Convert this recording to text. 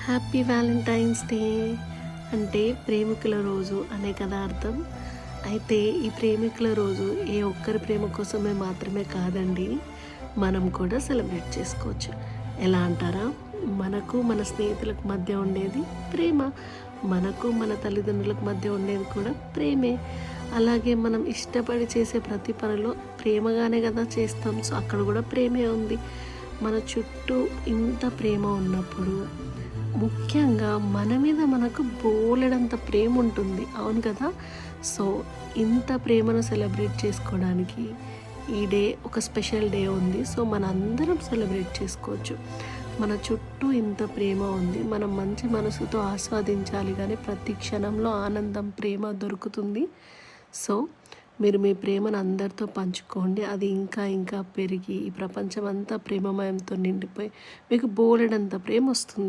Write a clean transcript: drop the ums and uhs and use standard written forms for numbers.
Happy Valentine's day అంటే ప్రేమికుల రోజు అనే కదా అర్థం. అయితే ఈ ప్రేమికుల రోజు ఏ ఒక్కరి ప్రేమ కోసమే మాత్రమే కాదండి, మనం కూడా సెలబ్రేట్ చేసుకోవచ్చు. ఎలా అంటారా? మనకు మన స్నేహితులకు మధ్య ఉండేది ప్రేమ, మనకు మన తల్లిదండ్రులకు మధ్య ఉండేది కూడా ప్రేమే. అలాగే మనం ఇష్టపడి చేసే ప్రతి పనిలో ప్రేమగానే కదా చేస్తాం. సో అక్కడ కూడా ప్రేమే ఉంది. మన చుట్టూ ఇంత ప్రేమ ఉన్నప్పుడు ముఖ్యంగా మన మీద మనకు బోలెడంత ప్రేమ ఉంటుంది, అవును కదా. సో ఇంత ప్రేమను సెలబ్రేట్ చేసుకోవడానికి ఈ డే ఒక స్పెషల్ డే ఉంది. సో మనందరం సెలబ్రేట్ చేసుకోవచ్చు. మన చుట్టూ ఇంత ప్రేమ ఉంది, మనం మంచి మనసుతో ఆస్వాదించాలి, కానీ ప్రతి క్షణంలో ఆనందం ప్రేమ దొరుకుతుంది. సో మీరు మీ ప్రేమను అందరితో పంచుకోండి. అది ఇంకా ఇంకా పెరిగి ఈ ప్రపంచం అంతా ప్రేమమయంతో నిండిపోయి మీకు బోలెడంత ప్రేమ వస్తుంది.